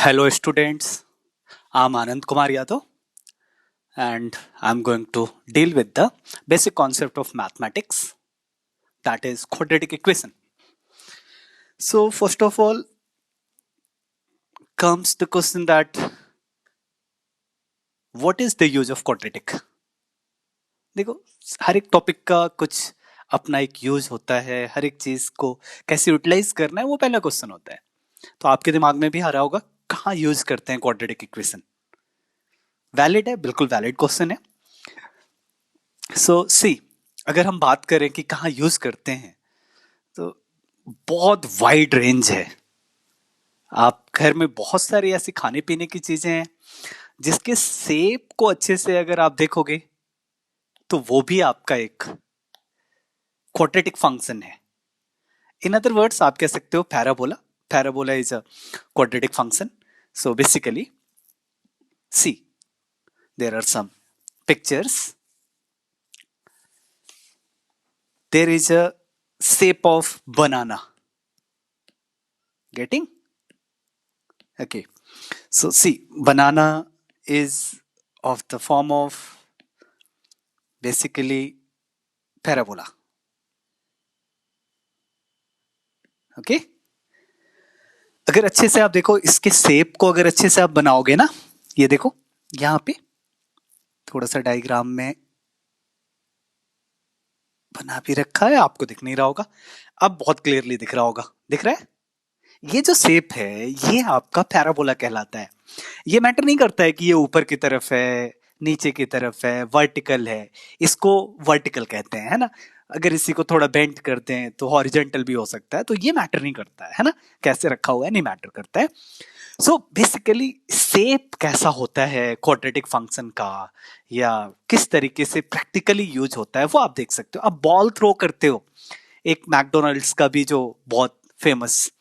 Hello, students. I'm Anand Kumar Yadav, and I'm going to deal with the basic concept of mathematics, that is quadratic equation. So, first of all, comes the question that what is the use of quadratic? देखो, हर एक topic का कुछ अपना एक use होता है, हर एक चीज को कैसे यूटिलाइज करना है वो पहला क्वेश्चन होता है। तो आपके दिमाग में भी आ रहा होगा कहाँ यूज करते हैं क्वाड्रेटिक इक्वेशन। वैलिड है, बिल्कुल वैलिड क्वेश्चन है। सो सी, अगर हम बात करें कि कहाँ यूज करते हैं तो बहुत वाइड रेंज है। आप घर में बहुत सारी ऐसी खाने पीने की चीजें हैं जिसके शेप को अच्छे से अगर आप देखोगे तो वो भी आपका एक क्वाड्रेटिक फंक्शन है। इन अदर वर्ड्स आप कह सकते हो parabola. Parabola is a quadratic function. So basically see, there are some pictures. There is a shape of banana. Getting? Okay. So see, banana is of the form of basically parabola. Okay? अगर अच्छे से आप देखो इसके shape को, अगर अच्छे से आप बनाओगे ना, ये देखो यहां पे थोड़ा सा डायग्राम में बना भी रखा है, आपको दिख नहीं रहा होगा। अब बहुत क्लियरली दिख रहा होगा। दिख रहा है? ये जो शेप है ये आपका पैराबोला कहलाता है। ये मैटर नहीं करता है कि ये ऊपर की तरफ है, नीचे की तरफ है, वर्टिकल है। इसको वर्टिकल कहते हैं, है ना। अगर इसी को थोड़ा बेंड करते हैं तो हॉरिजेंटल भी हो सकता है, तो ये मैटर नहीं करता है ना। कैसे रखा हुआ है नहीं मैटर करता है। सो बेसिकली शेप कैसा होता है क्वाड्रेटिक फंक्शन का, या किस तरीके से प्रैक्टिकली यूज होता है वो आप देख सकते हो। अब बॉल थ्रो करते हो, एक मैकडोनल्ड्स का भी जो बहुत फेमस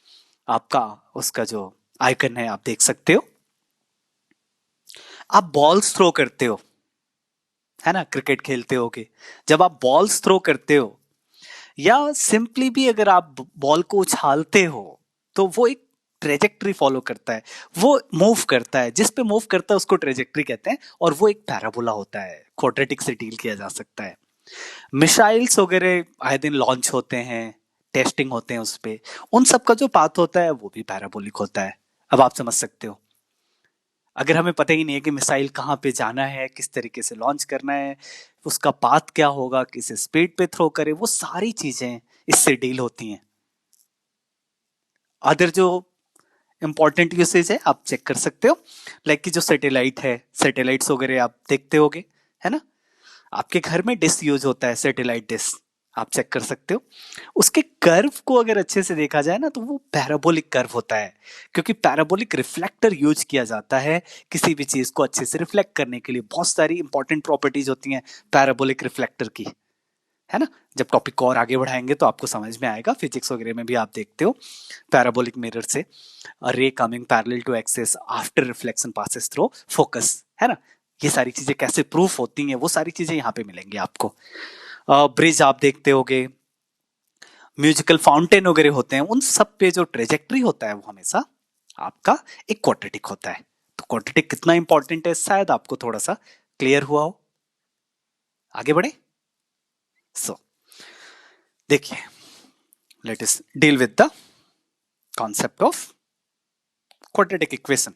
आपका उसका जो आइकन है आप देख सकते हो। आप बॉल्स थ्रो करते हो, है ना, क्रिकेट खेलते होगे। जब आप बॉल्स थ्रो करते हो या सिंपली भी अगर आप बॉल को उछालते हो तो वो एक ट्रेजेक्ट्री फॉलो करता है, वो मूव करता है। जिस पे मूव करता है उसको ट्रेजेक्ट्री कहते हैं, और वो एक पैराबोला होता है। क्वाड्रेटिक से डील किया जा सकता है। मिसाइल्स वगैरह आए दिन लॉन्च होते हैं, टेस्टिंग होते हैं उस पे, उन सब का जो पाथ होता है वो भी पैराबोलिक होता है। अब आप समझ सकते हो। अगर हमें पता ही नहीं है कि मिसाइल कहाँ पे जाना है, किस तरीके से लॉन्च करना है, उसका पाथ क्या होगा, किस स्पीड पे थ्रो करे, वो सारी चीजें इससे डील होती हैं। अदर जो इंपॉर्टेंट यूसेज है आप चेक कर सकते हो, लाइक कि जो सैटेलाइट है, सैटेलाइट्स वगैरह आप देखते होगे, है ना। आपके घर में डिश यूज होता है, सैटेलाइट डिश, आप चेक कर सकते हो। उसके कर्व को अगर अच्छे से देखा जाए ना तो वो पैराबोलिक कर्व होता है, क्योंकि पैराबोलिक रिफ्लेक्टर यूज किया जाता है किसी भी चीज को अच्छे से रिफ्लेक्ट करने के लिए। बहुत सारी इंपॉर्टेंट प्रॉपर्टीज होती हैं पैराबोलिक रिफ्लेक्टर की, है ना। जब टॉपिक को और आगे बढ़ाएंगे तो आपको समझ में आएगा। फिजिक्स वगैरह में भी आप देखते हो पैराबोलिक मिरर से ray coming parallel to axis after reflection passes through focus, है ना। ये सारी चीजें कैसे प्रूफ होती हैं वो सारी चीजें यहाँ पे मिलेंगी आपको। ब्रिज आप देखते होगे, म्यूजिकल फाउंटेन वगैरह होते हैं, उन सब पे जो ट्रेजेक्ट्री होता है वो हमेशा आपका एक क्वाड्रेटिक होता है। तो क्वाड्रेटिक कितना इंपॉर्टेंट है शायद आपको थोड़ा सा क्लियर हुआ हो। आगे बढ़े। सो देखिए, let us deal with the concept of quadratic equation.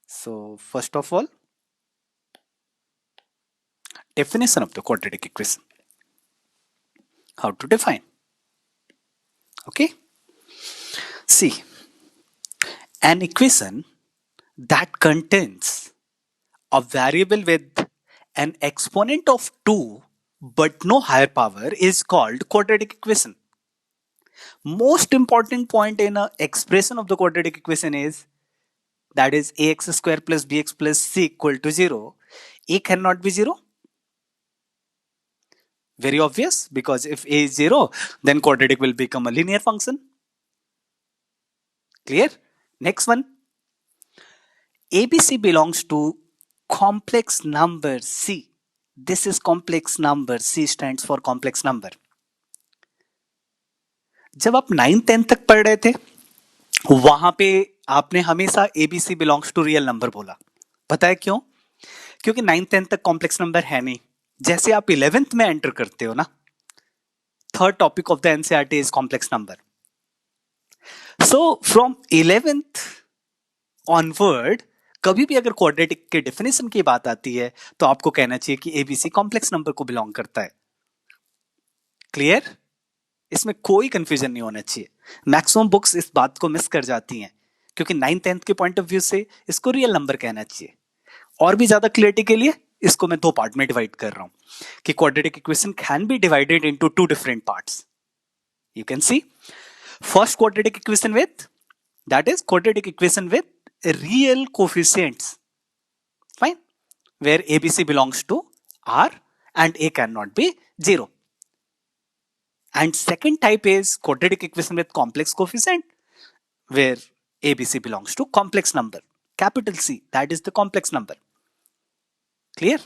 So first of all, definition of the quadratic equation. How to define? Okay. See, an equation that contains a variable with an exponent of 2 but no higher power is called quadratic equation. Most important point in a expression of the quadratic equation is that is ax square plus bx plus c equal to 0. A cannot be 0. Very obvious, because if a is 0, then quadratic will become a linear function. Clear? Next one. ABC belongs to complex number C. This is complex number. C stands for complex number. जब आप 9th 10th तक पढ़ रहे थे वहां पे आपने हमेशा ABC belongs to real number बोला। पता है क्यों? क्योंकि 9th 10th तक कॉम्प्लेक्स नंबर है नहीं। जैसे आप 11th में एंटर करते हो ना, third topic of the NCERT is complex number. So from 11th onward कभी भी अगर क्वाड्रेटिक के डेफिनेशन की बात आती है तो आपको कहना चाहिए कि एबीसी कॉम्प्लेक्स नंबर को बिलोंग करता है। क्लियर? इसमें कोई कंफ्यूजन नहीं होना चाहिए। मैक्सिमम बुक्स इस बात को मिस कर जाती हैं, क्योंकि 9th 10th के पॉइंट ऑफ व्यू से इसको रियल नंबर कहना चाहिए। और भी ज्यादा क्लियरिटी के लिए इसको मैं दो पार्ट में डिवाइड कर रहा हूं कि quadratic equation can be divided into two different parts. You can see first quadratic equation with, that is quadratic equation with real coefficients, fine, where abc belongs to r and a cannot be 0. And second type is quadratic equation with complex coefficient, where abc belongs to complex number, capital C, that is the complex number. Clear?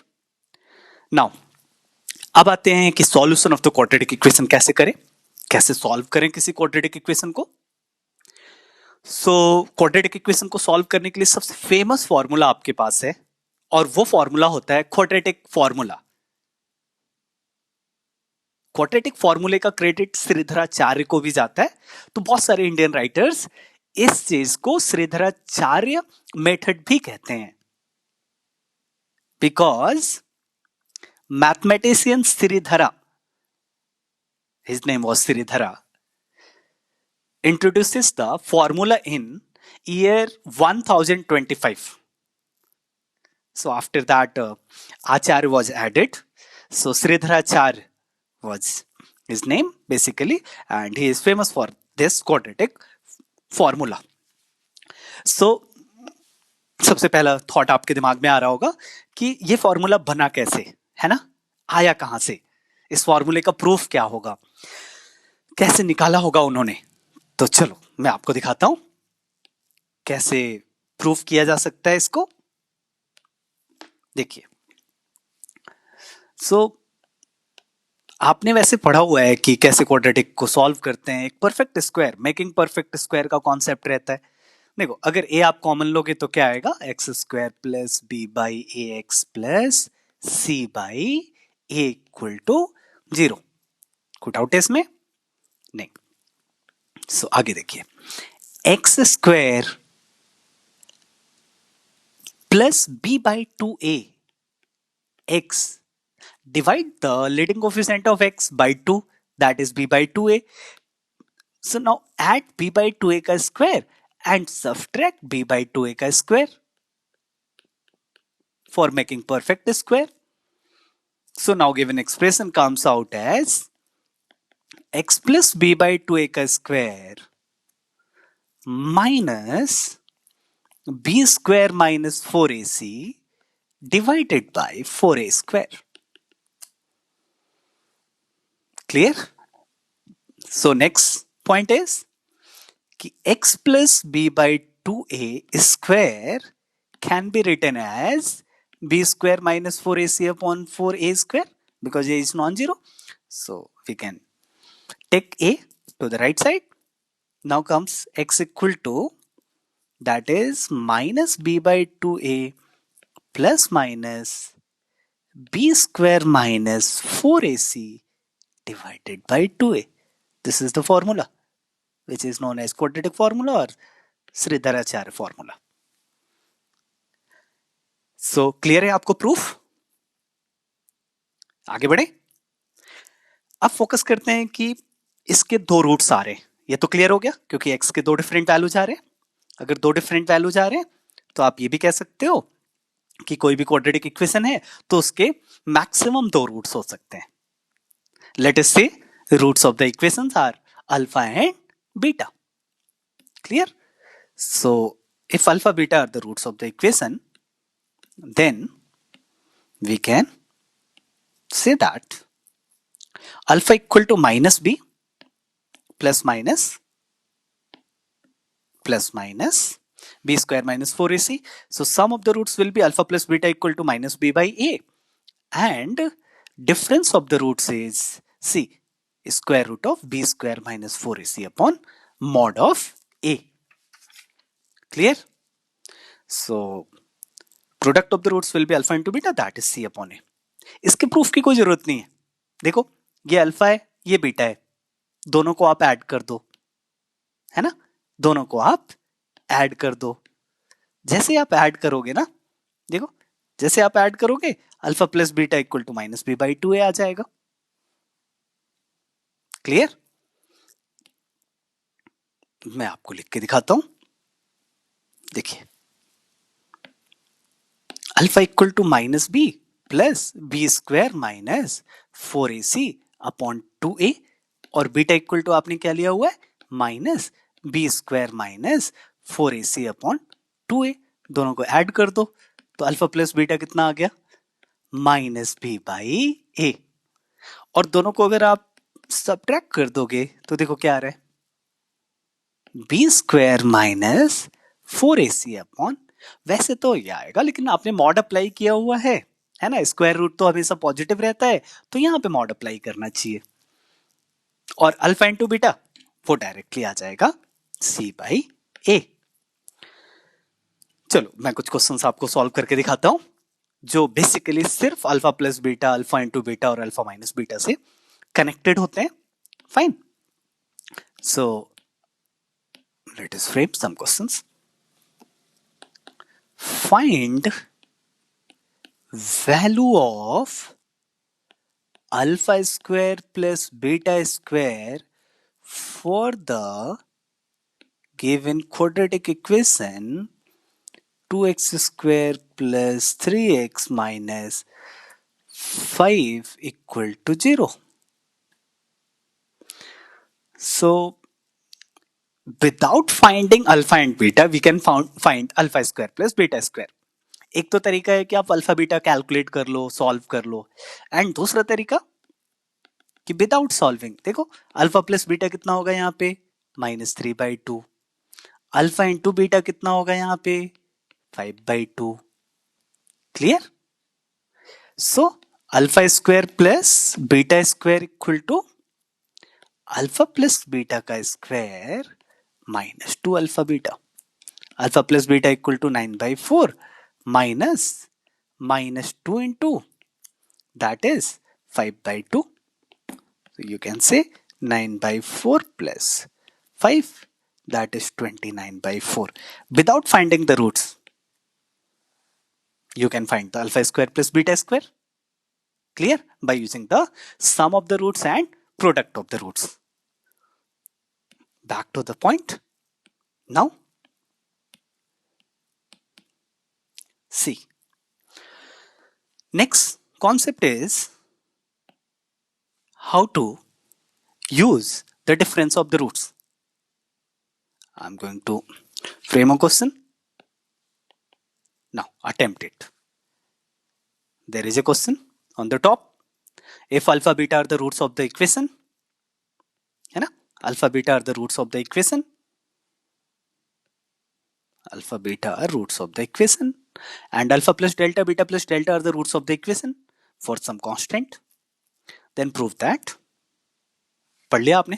Now अब आते हैं कि solution of the quadratic equation कैसे करें, कैसे solve करें किसी quadratic equation को। सो क्वाड्रेटिक इक्वेशन को सॉल्व करने के लिए सबसे फेमस फॉर्मूला आपके पास है, और वो फॉर्मूला होता है क्वाड्रेटिक फॉर्मूला। क्वाड्रेटिक फॉर्मूले का क्रेडिट श्रीधराचार्य को भी जाता है। तो बहुत सारे इंडियन राइटर्स इस चीज को श्रीधराचार्य मेथड भी कहते हैं, because mathematician Shridhara, his name was Shridhara, introduces the formula in year 1025. So after that Acharya was added. So Sridharacharya was his name basically, and he is famous for this quadratic formula. So सबसे पहला thought आपके दिमाग में आ रहा होगा कि ये formula बना कैसे, है ना, आया कहां से, इस फॉर्मूले का प्रूफ क्या होगा, कैसे निकाला होगा उन्होंने। तो चलो मैं आपको दिखाता हूं कैसे प्रूफ किया जा सकता है इसको। देखिए, सो आपने वैसे पढ़ा हुआ है कि कैसे क्वाड्रेटिक को सॉल्व करते हैं। एक perfect square, making perfect square का कॉन्सेप्ट रहता है। देखो, अगर ए आप कॉमन लोगे तो क्या आएगा, x square plus b by a x plus c by a equal to 0। कोई डाउट है इसमें? नहीं। सो आगे देखिए, x square plus b by 2a x, divide the leading coefficient of x by 2, that is b by 2a. So now add b by 2a का square and subtract b by 2a का square for making perfect square. So now given expression comes out as x plus b by 2a का square minus b square minus 4ac divided by 4a square. Clear? So next point is कि x plus b by 2a square can be written as b square minus 4ac upon 4a square, because a is non-zero. So we can take a to the right side. Now comes x equal to, that is minus b by 2a plus minus b square minus 4ac divided by 2a. This is the formula, which is known as quadratic formula or Sridharacharya formula. So clear है आपको proof? आगे बढ़े। अब focus करते हैं कि इसके दो रूट्स आ रहे हैं। ये तो क्लियर हो गया, क्योंकि x के दो डिफरेंट वैल्यू जा रहे हैं। अगर दो डिफरेंट वैल्यू जा रहे हैं तो आप ये भी कह सकते हो कि कोई भी क्वाड्रेटिक इक्वेशन है तो उसके मैक्सिमम दो रूट्स हो सकते हैं। Let us say roots of the equations are alpha and beta. Clear? So if alpha beta are the roots of the equation, then we can say that alpha equal to minus b plus minus b square minus 4ac. So sum of the roots will be alpha plus beta equal to minus b by a, and difference of the roots is c, square root of b square minus 4ac upon mod of a. Clear? So product of the roots will be alpha into beta, that is c upon a. इसके proof की कोई जरूरत नहीं है. देखो ये alpha है, ये बीटा है, दोनों को आप ऐड कर दो, है ना, दोनों को आप ऐड कर दो. जैसे आप ऐड करोगे ना, देखो जैसे आप ऐड करोगे alpha plus beta equal to minus b by 2a आ जाएगा. क्लियर? मैं आपको लिख के दिखाता हूं. देखिए alpha equal to minus B plus b square minus 4ac upon 2a, और बीटा इक्वल टू आपने क्या लिया हुआ है, minus b square minus 4ac upon 2a. दोनों को ऐड कर दो तो अल्फा प्लस बीटा कितना आ गया, माइनस बी बाई ए. और दोनों को अगर आप सब्ट्रैक्ट कर दोगे तो देखो क्या आ रहा है, B square minus 4ac upon, वैसे तो ये आएगा लेकिन आपने मॉड अप्लाई किया हुआ है ना, स्क्वायर रूट तो हमेशा पॉजिटिव रहता है तो यहां पे मॉड अप्लाई करना चाहिए. और अल्फा इंटू बीटा वो डायरेक्टली आ जाएगा c बाई ए. चलो मैं कुछ क्वेश्चंस आपको सॉल्व करके दिखाता हूं जो बेसिकली सिर्फ alpha plus beta, alpha into beta और अल्फा माइनस बीटा से कनेक्टेड होते हैं. Fine. So let us frame some questions. Find value of alpha square plus beta square for the given quadratic equation 2x square plus 3x minus 5 equal to 0. So without finding alpha and beta we can find alpha square plus beta square. एक तो तरीका है कि आप alpha beta calculate कर लो, solve कर लो, and दूसरा तरीका कि विदाउट सॉल्विंग. देखो अल्फा प्लस बीटा कितना होगा यहाँ पे, -3/2. अल्फा इंटू बीटा कितना होगा यहाँ पे, 5/2. Clear? So alpha square plus beta square equal to alpha plus beta का square -2 alpha beta. Alpha plus beta equal to 9/4 minus -2 into that is 5/2. So you can say 9/4 plus 5, that is 29/4. Without finding the roots, you can find the alpha square plus beta square. Clear? By using the sum of the roots and product of the roots. Back to the point. Now, see. Next concept is how to use the difference of the roots. I'm going to frame a question. Now attempt it. There is a question on the top. If alpha beta are the roots of the equation, है ना, alpha beta are the roots of the equation. Alpha beta are roots of the equation, and alpha plus delta beta plus delta are the roots of the equation for some constant. Then prove that. पढ़ लिया आपने?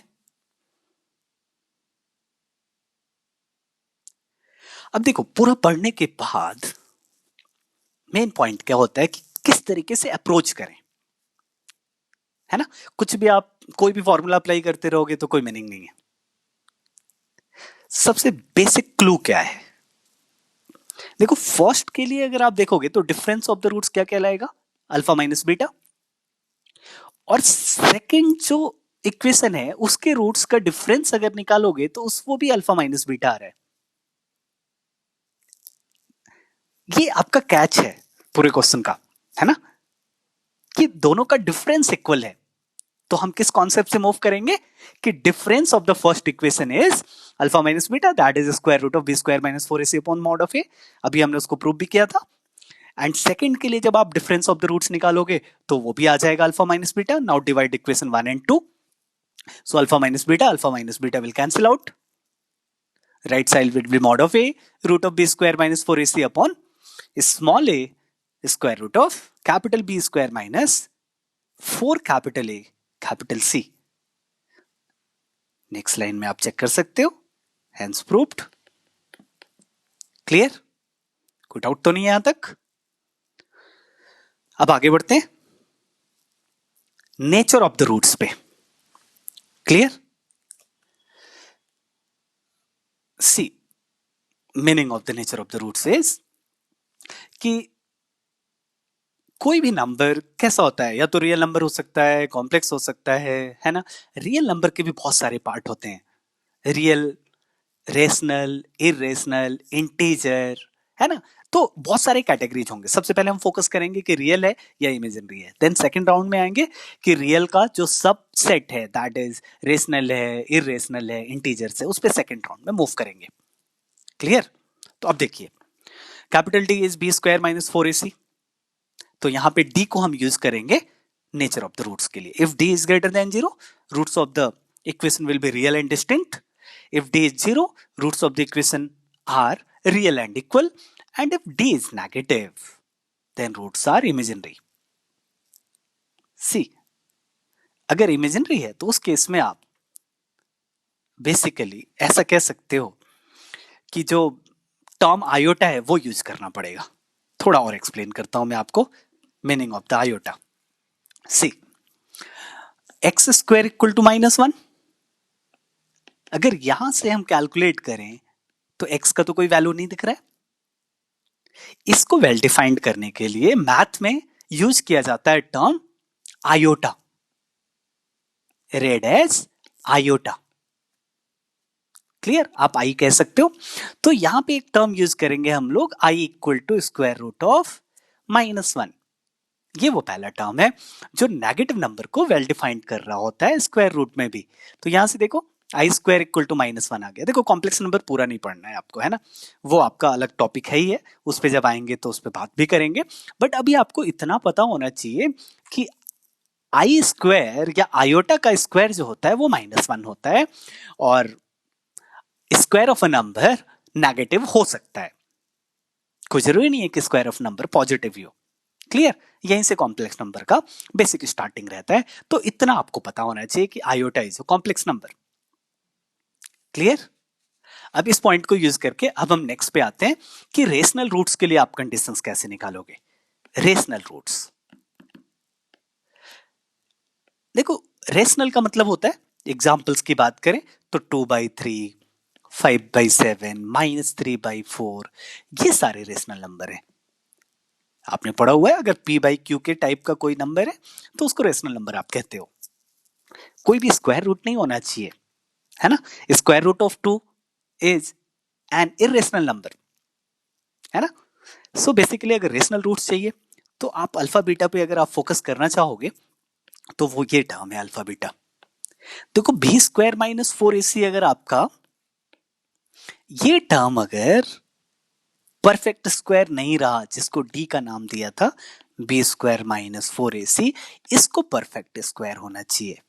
अब देखो पूरा पढ़ने के बाद main point क्या होता है कि किस तरीके से अप्रोच करें, है ना. कुछ भी आप कोई भी फॉर्मूला अप्लाई करते रहोगे तो कोई मीनिंग नहीं है. सबसे बेसिक क्लू क्या है, देखो फर्स्ट के लिए अगर आप देखोगे तो डिफरेंस ऑफ द रूट्स क्या कहलाएगा, अल्फा माइनस बीटा. और सेकंड जो इक्वेशन है उसके रूट्स का डिफरेंस अगर निकालोगे तो वो भी अल्फा माइनस बीटा आ रहा है. ये आपका कैच है पूरे क्वेश्चन का, है ना, कि दोनों का डिफरेंस इक्वल है. तो हम किस कॉन्सेप्ट से मूव करेंगे कि difference of the first equation is alpha minus beta, that is square root of B square minus 4ac upon mod of a. अभी हमने उसको प्रूव भी किया था. एंड सेकंड के लिए जब आप डिफरेंस ऑफ द रूट्स निकालोगे तो वो भी आ जाएगा alpha minus beta. Now divide equation 1 and 2. So alpha minus beta will cancel out. Right side will be mod of a root of b square minus 4ac upon small a square root of capital B square minus 4 capital A capital C. Next line में आप check कर सकते हो. Hence proved. Clear? कोई doubt तो नहीं है यहां तक? अब आगे बढ़ते हैं नेचर ऑफ द रूट्स पे। Clear? See, meaning of the nature of the roots is कि कोई भी नंबर कैसा होता है, या तो रियल नंबर हो सकता है, कॉम्प्लेक्स हो सकता है ना? रियल नंबर के भी बहुत सारे पार्ट होते हैं, रियल, रेशनल, इरेशनल, इंटीजर, है ना? तो बहुत सारे कैटेगरीज होंगे। सबसे पहले हम फोकस करेंगे कि रियल है या इमेजिनरी है, देन सेकंड राउंड में आएंगे कि रियल का जो सब सेट है, दैट इज रेशनल है, इरेशनल है, इंटीजर है, उस पर सेकंड राउंड में मूव करेंगे। क्लियर? तो अब देखिए, capital D is B square minus 4ac, तो यहां पे डी को हम यूज करेंगे नेचर ऑफ द रूट्स के लिए। If D is greater than zero, roots of the equation will be real and distinct. If d is 0, roots of the equation are real and equal. And if d is negative, then roots are imaginary. See, अगर imaginary है तो उस case में आप basically ऐसा कह सकते हो कि जो टर्म आयोटा है वो यूज करना पड़ेगा। थोड़ा और एक्सप्लेन करता हूं मैं आपको meaning of the iota. See, X square equal to -1, अगर यहां से हम कैलकुलेट करें तो x का तो कोई वैल्यू नहीं दिख रहा है। इसको वेल डिफाइंड करने के लिए मैथ में यूज किया जाता है term iota, read as iota. Clear? आप आई कह सकते हो। तो यहां पे एक टर्म यूज करेंगे हम लोग, i equal to square root of -1। ये वो पहला टर्म है जो नेगेटिव नंबर को वेल डिफाइंड कर रहा होता है स्क्वायर रूट में भी। तो यहां से देखो, आई स्क्वायर इक्वल टू -1 आ गया। देखो, कॉम्प्लेक्स नंबर पूरा नहीं पढ़ना है आपको, है ना? वो आपका अलग टॉपिक है ही है, उस पर जब आएंगे तो उस पर बात भी करेंगे। बट अभी आपको इतना पता होना चाहिए कि आई स्क्वायर या आयोटा का स्क्वायर जो होता है वो -1 होता है, और square of a number negative हो सकता है। कोई जरूरी नहीं है कि स्क्वायर ऑफ नंबर पॉजिटिव ही हो। क्लियर? यहीं से कॉम्प्लेक्स नंबर का बेसिक स्टार्टिंग रहता है। तो इतना आपको पता होना चाहिए कि iota is a complex number. Clear? अब इस पॉइंट को यूज करके अब हम नेक्स्ट पे आते हैं कि रेशनल रूट्स के लिए आप कंडीशंस कैसे निकालोगे। रेशनल रूट्स, देखो, रेशनल का मतलब होता है, एग्जांपल्स की बात करें तो 2/3, 5/7, -3/4, ये सारे रेशनल नंबर हैं। आपने पढ़ा हुआ है, अगर p/q के टाइप का कोई नंबर है तो उसको रेशनल नंबर आप कहते हो। कोई भी स्क्वायर रूट नहीं होना चाहिए, है ना? Square root of 2 is an irrational number, है ना? सो बेसिकली अगर रेशनल रूट्स चाहिए तो आप अल्फा बीटा पे अगर आप फोकस करना चाहोगे तो वो ये टर्म है अल्फा बीटा। देखो, बी स्क्वायर -4ac अगर आपका ये टर्म अगर परफेक्ट स्क्वायर नहीं रहा, जिसको डी का नाम दिया था, बी स्क्वायर -4ac, इसको परफेक्ट स्क्वायर होना चाहिए।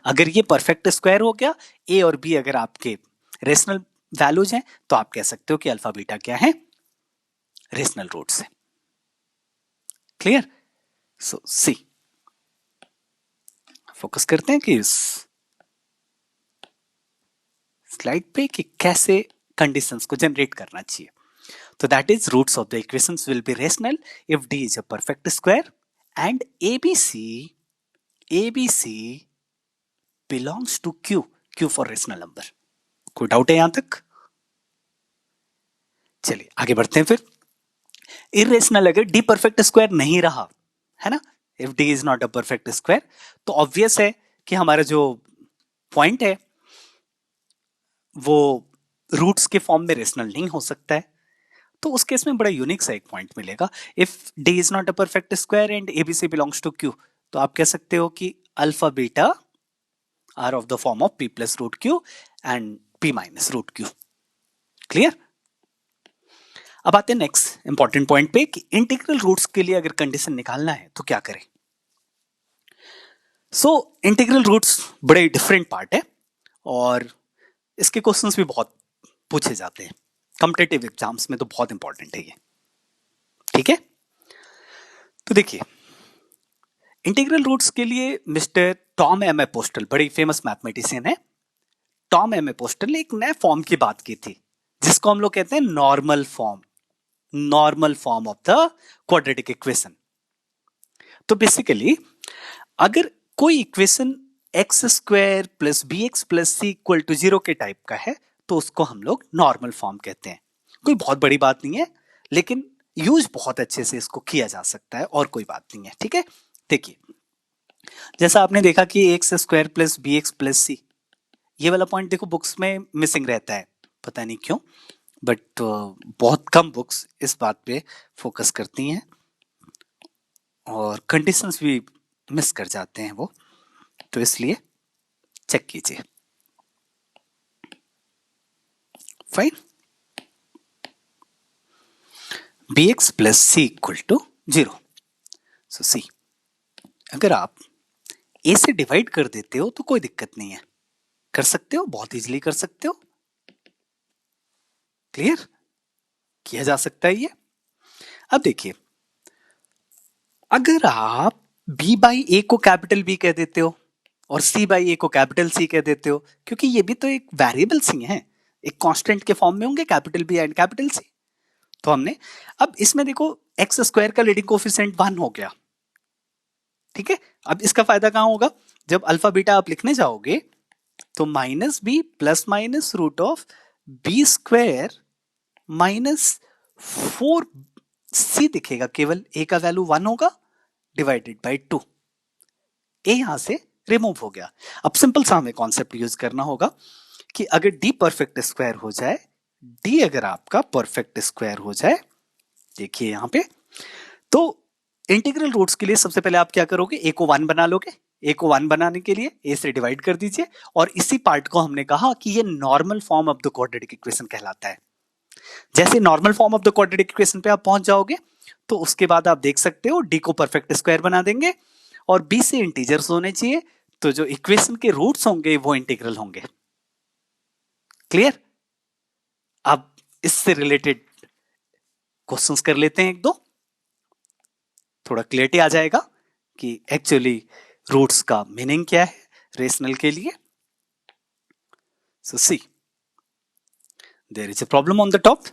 अगर ये परफेक्ट स्क्वायर हो गया, ए और बी अगर आपके रेशनल वैल्यूज हैं, तो आप कह सकते हो कि अल्फा बीटा क्या है? रेशनल रूट्स है। क्लियर? सो सी, फोकस करते हैं कि इस स्लाइड पे कि कैसे कंडीशंस को जनरेट करना चाहिए। तो that is roots of the equations will be rational if D is a perfect square and ABC belongs to Q for rational number. कोई डाउट है यहां तक? चलिए आगे बढ़ते हैं फिर। इरेशनल अगर डी परफेक्ट स्क्वायर नहीं रहा, है ना, if D is not a perfect square, तो ऑब्वियस है कि हमारा जो पॉइंट है वो रूट्स के फॉर्म में रेशनल नहीं हो सकता है। तो उस केस में बड़ा यूनिक सा एक पॉइंट मिलेगा, if D is not a perfect square and ABC belongs to Q, तो आप कह सकते हो कि alpha beta are of the form of P plus root Q and P minus root Q. Clear? अब आते हैं नेक्स्ट इंपॉर्टेंट पॉइंट पे कि इंटीग्रल रूट्स के लिए अगर कंडीशन निकालना है तो क्या करें। सो इंटीग्रल रूट्स बड़े डिफरेंट पार्ट है और इसके क्वेश्चंस भी बहुत पूछे जाते हैं कॉम्पिटिटिव एग्जाम्स में, तो बहुत इंपॉर्टेंट है ये। ठीक है? तो देखिए, इंटीग्रल रूट्स के लिए मिस्टर टॉम एम एपोस्टल, बड़ी फेमस मैथमेटिशियन है, टॉम एम एपोस्टल ने एक नए फॉर्म की बात की थी जिसको हम लोग कहते हैं normal form. Normal form of the quadratic equation. तो बेसिकली अगर कोई equation X square plus B x plus C equal to 0 के टाइप का है तो उसको हम लोग नॉर्मल फॉर्म कहते हैं। कोई बहुत बड़ी बात नहीं है, लेकिन यूज बहुत अच्छे से इसको किया जा सकता है और कोई बात नहीं है, ठीक है। देखिए, जैसा आपने देखा कि x square plus B x plus c, ये वाला पॉइंट देखो बुक्स में मिसिंग रहता है, पता नहीं क्यों, बट बहुत कम बुक्स इस बात पे फोकस करती हैं और कंडीशंस भी मिस कर जाते हैं वो, तो इसलिए चेक कीजिए। Fine, B x plus C equal to 0। So see, अगर आप ए से डिवाइड कर देते हो तो कोई दिक्कत नहीं है, कर सकते हो, बहुत इजीली कर सकते हो। क्लियर, किया जा सकता है ये। अब देखिए, अगर आप b बाई ए को कैपिटल बी कह देते हो और c बाई ए को कैपिटल सी कह देते हो, क्योंकि ये भी तो एक वेरिएबल सी है, एक कांस्टेंट के फॉर्म में होंगे capital B and capital C. तो हमने अब इसमें देखो एक्स स्क्वायर का लीडिंग कोफिशिएंट 1 हो गया, ठीक है। अब इसका फायदा कहां होगा, जब अल्फा बीटा आप लिखने जाओगे तो minus B plus minus root of B square minus 4c दिखेगा, केवल a का वैल्यू 1 होगा डिवाइडेड बाई 2, a यहां से रिमूव हो गया। अब सिंपल सा हमें कॉन्सेप्ट यूज करना होगा कि अगर d परफेक्ट स्क्वायर हो जाए, d अगर आपका परफेक्ट स्क्वायर हो जाए, देखिए यहां पे, तो इंटीग्रल रूट्स के लिए सबसे पहले आप क्या करोगे, a को 1 बना लोगे। a को 1 बनाने के लिए a से डिवाइड कर दीजिए, और इसी पार्ट को हमने कहा कि ये normal form of the quadratic equation कहलाता है। जैसे normal form of the quadratic equation पे आप पहुंच जाओगे तो उसके बाद आप देख सकते हो d को परफेक्ट स्क्वायर बना देंगे और b से इंटीजर्स होने चाहिए, तो जो इक्वेशन के रूट्स होंगे वो इंटीग्रल होंगे। क्लियर, अब इससे रिलेटेड क्वेश्चंस कर लेते हैं एक दो, थोड़ा क्लियरिटी आ जाएगा कि एक्चुअली रूट्स का मीनिंग क्या है रेशनल के लिए। सो सी, there is a problem on the top.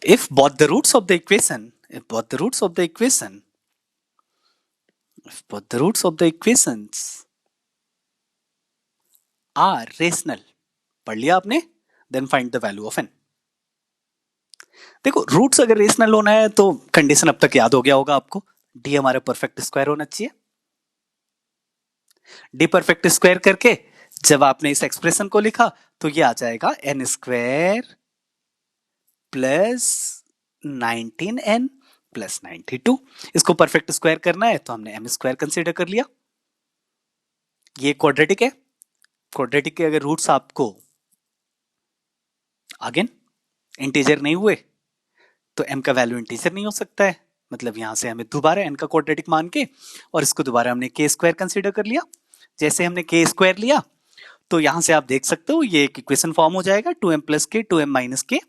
If both the roots of the equation, if both the roots of the equation, if both the roots of the equations are rational, पढ़ लिया आपने, then find the value of n। देखो, roots अगर rational होना है तो condition अब तक याद हो गया होगा आपको, d हमारा परफेक्ट स्क्वायर होना चाहिए। d परफेक्ट स्क्वायर करके जब आपने इस एक्सप्रेशन को लिखा तो ये आ जाएगा n square plus 19n plus 92। इसको परफेक्ट स्क्वायर करना है तो हमने एम स्क्वायर कंसीडर कर लिया। ये क्वाड्रेटिक है, क्वाड्रेटिक के अगर रूट्स आपको अगेन इंटीजर नहीं हुए तो m का वैल्यू इंटीजर नहीं हो सकता है, मतलब यहां से हमें दोबारा n का क्वाड्रेटिक मान के और इसको दोबारा हमने k स्क्वायर कंसीडर कर लिया। जैसे हमने k स्क्वायर लिया तो यहां से आप देख सकते हो ये एक इक्वेशन फॉर्म हो जाएगा 2m plus k 2m minus k।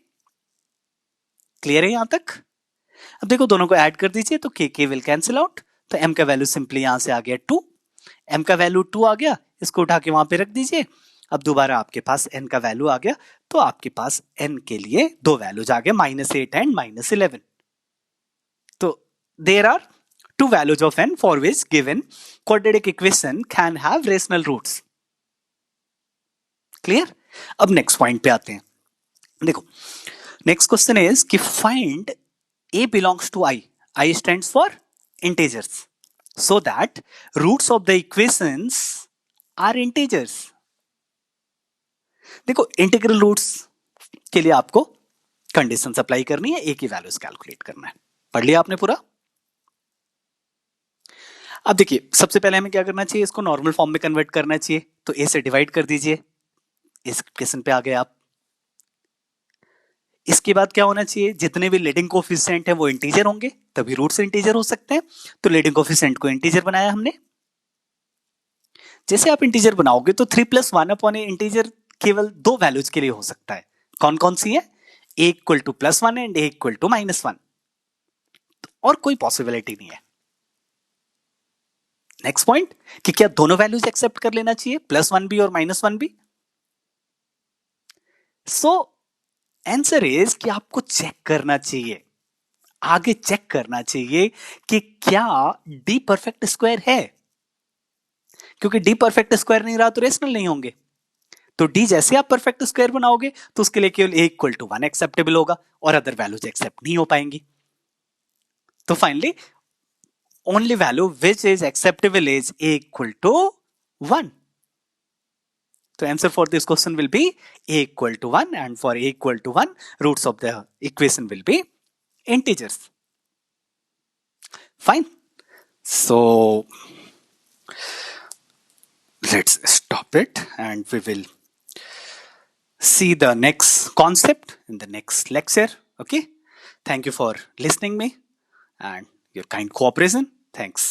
Clear है यहां तक? अब देखो दोनों को ऐड कर दीजिए तो k विल कैंसिल आउट, तो m का वैल्यू सिंपली यहां से आ गया 2, m का वैल्यू 2 आ गया, इसको उठा के वहां पे रख दीजिए। अब दोबारा आपके पास n का वैल्यू आ गया, तो आपके पास n के लिए दो वैल्यूज आ गए, -8 एंड -11। तो there are two values of n for which given quadratic equation can have rational roots। Clear? अब नेक्स्ट पॉइंट पे आते हैं। देखो, नेक्स्ट क्वेश्चन इज कि find a belongs to i, i stands for integers, so that roots of the equations are integers। देखो, integral roots के लिए आपको कंडीशन अप्लाई करनी है, a की वैल्यूज कैलकुलेट करना है। पढ़ लिया आपने पूरा? अब देखिए, सबसे पहले हमें क्या करना चाहिए, इसको नॉर्मल फॉर्म में कन्वर्ट करना चाहिए, तो a से डिवाइड कर दीजिए, इस इक्वेशन पे आ गए आप। इसके बाद क्या होना चाहिए, जितने भी लीडिंग कोफिशिएंट है वो इंटीजर होंगे, तभी रूट्स इंटीजर हो सकते हैं, तो लीडिंग कोफिशिएंट को इंटीजर बनाया हमने। जैसे आप इंटीजर बनाओगे तो 3 + 1 अपॉन ए इंटीजर केवल दो वैल्यूज के लिए हो सकता है। कौन कौन सी है? a इक्वल टू +1 एंड a इक्वल टू -1, और कोई पॉसिबिलिटी नहीं है। नेक्स्ट पॉइंट कि क्या दोनों वैल्यूज एक्सेप्ट कर लेना चाहिए, +1 भी और -1 भी? सो आंसर इज कि आपको चेक करना चाहिए, आगे चेक करना चाहिए कि क्या डी परफेक्ट स्क्वायर है, क्योंकि डी परफेक्ट स्क्वायर नहीं रहा तो रेशनल नहीं होंगे। तो डी जैसे आप परफेक्ट स्क्वायर बनाओगे तो उसके लिए केवल ए इक्वल टू 1 एक्सेप्टेबल होगा और अदर वैल्यूज एक्सेप्ट नहीं हो पाएंगी। तो finally only value which is acceptable is a equal to 1. So answer for this question will be a equal to 1, and for a equal to 1 roots of the equation will be integers. Fine. So let's stop it and we will see the next concept in the next lecture. Okay. Thank you for listening me and your kind cooperation. Thanks.